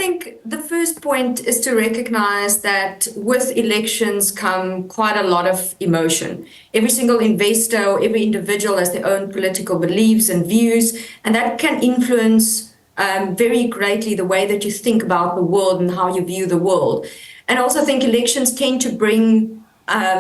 think the first point is to recognize that with elections come quite a lot of emotion. Every single investor or every individual has their own political beliefs and views, and that can influence very greatly the way that you think about the world and how you view the world. And I also think elections tend to bring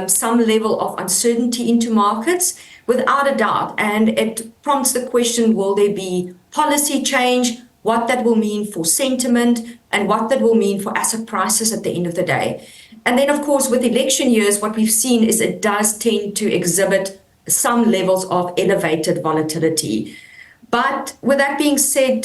some level of uncertainty into markets, without a doubt. And it prompts the question, will there be policy change, what that will mean for sentiment, and what that will mean for asset prices at the end of the day. And then, of course, with election years, what we've seen is it does tend to exhibit some levels of elevated volatility. But with that being said,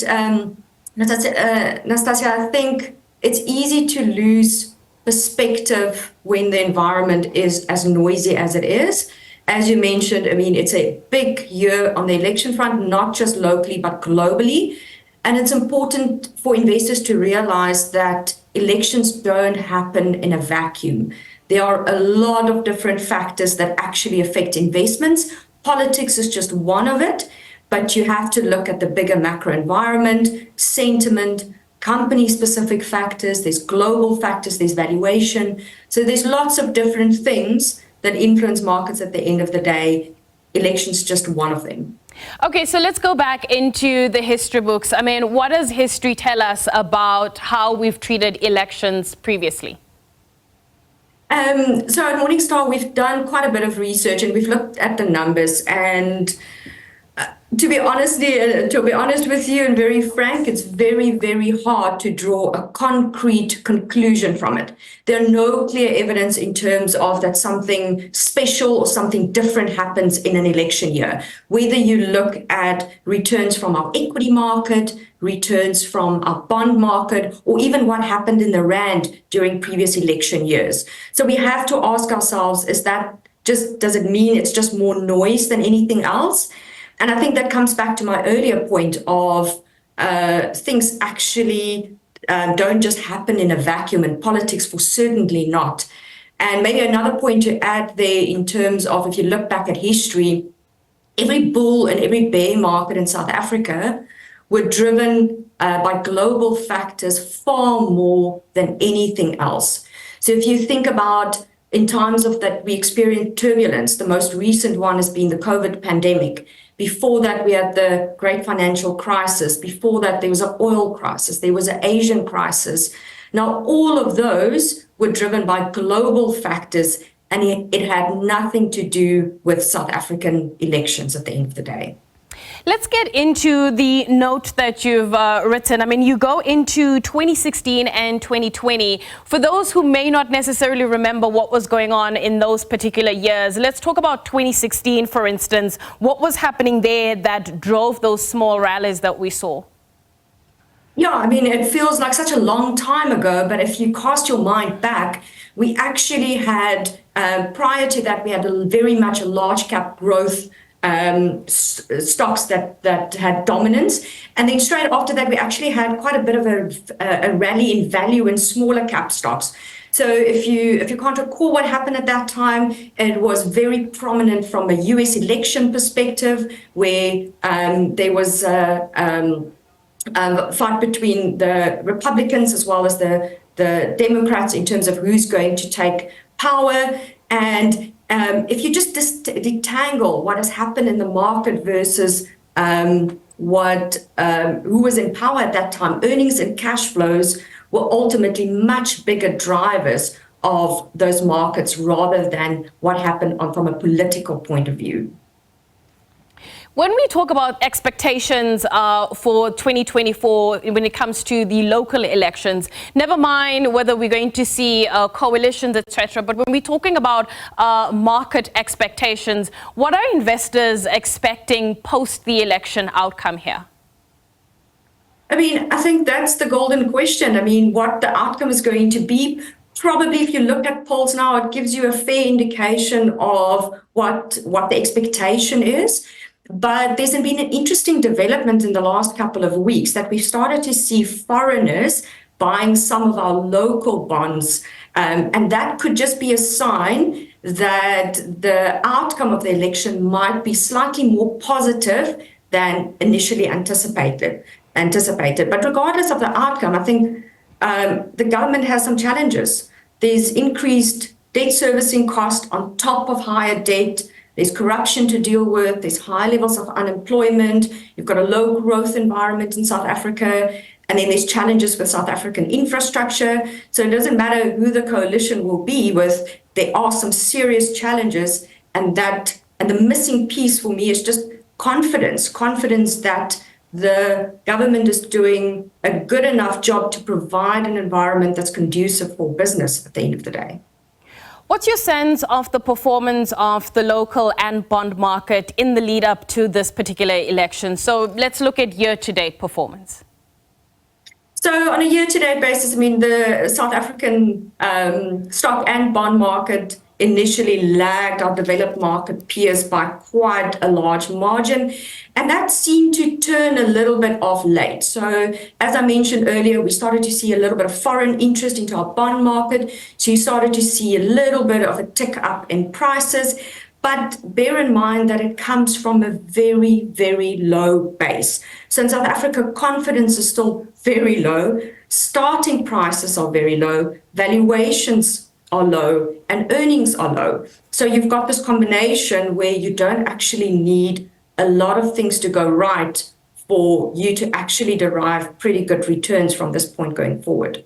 Nastassia, I think it's easy to lose perspective when the environment is as noisy as it is. As you mentioned, I mean, it's a big year on the election front, not just locally, but globally. And it's important for investors to realize that elections don't happen in a vacuum. There are a lot of different factors that actually affect investments. Politics is just one of it, but you have to look at the bigger macro environment, sentiment, company-specific factors, there's global factors, there's valuation. So there's lots of different things that influence markets at the end of the day. Elections just one of them. Okay, so let's go back into the history books. I mean, what does history tell us about how we've treated elections previously? So at Morningstar, we've done quite a bit of research and we've looked at the numbers. And to be honest with you and very frank, it's very, very hard to draw a concrete conclusion from it. There are no clear evidence in terms of that something special or something different happens in an election year. Whether you look at returns from our equity market, returns from our bond market, or even what happened in the Rand during previous election years. So we have to ask ourselves, does it mean it's just more noise than anything else? And I think that comes back to my earlier point of things actually don't just happen in a vacuum, and politics for certainly not. And maybe another point to add there in terms of, if you look back at history, every bull and every bear market in South Africa were driven by global factors far more than anything else. So if you think about in times of that we experienced turbulence, the most recent one has been the COVID pandemic. Before that, we had the great financial crisis. Before that, there was an oil crisis. There was an Asian crisis. Now, all of those were driven by global factors, and it had nothing to do with South African elections at the end of the day. Let's get into the note that you've written. I mean, you go into 2016 and 2020. For those who may not necessarily remember what was going on in those particular years, let's talk about 2016, for instance. What was happening there that drove those small rallies that we saw? Yeah, I mean, it feels like such a long time ago, but if you cast your mind back, we actually had, prior to that, we had very much a large cap growth stocks that had dominance. And then straight after that, we actually had quite a bit of a rally in value in smaller cap stocks. So if you can't recall what happened at that time, it was very prominent from a US election perspective, where there was a fight between the Republicans as well as the Democrats in terms of who's going to take power. And if you just detangle what has happened in the market versus who was in power at that time, earnings and cash flows were ultimately much bigger drivers of those markets rather than what happened from a political point of view. When we talk about expectations for 2024, when it comes to the local elections, never mind whether we're going to see coalitions, etc., but when we're talking about market expectations, what are investors expecting post the election outcome here? I mean, I think that's the golden question. I mean, what the outcome is going to be. Probably if you look at polls now, it gives you a fair indication of what the expectation is. But there's been an interesting development in the last couple of weeks that we've started to see foreigners buying some of our local bonds. And that could just be a sign that the outcome of the election might be slightly more positive than initially anticipated. But regardless of the outcome, I think the government has some challenges. There's increased debt servicing cost on top of higher debt. There's corruption to deal with. There's high levels of unemployment. You've got a low growth environment in South Africa. And then there's challenges with South African infrastructure. So it doesn't matter who the coalition will be with, there are some serious challenges. And the missing piece for me is just confidence that the government is doing a good enough job to provide an environment that's conducive for business at the end of the day. What's your sense of the performance of the local and bond market in the lead up to this particular election? So let's look at year-to-date performance. So on a year-to-date basis, I mean, the South African stock and bond market initially lagged our developed market peers by quite a large margin, and that seemed to turn a little bit off late. So as I mentioned earlier, we started to see a little bit of foreign interest into our bond market, so you started to see a little bit of a tick up in prices. But bear in mind that it comes from a very, very low base. So in South Africa, confidence is still very low. Starting prices are very low. Valuations are low and earnings are low. So you've got this combination where you don't actually need a lot of things to go right for you to actually derive pretty good returns from this point going forward.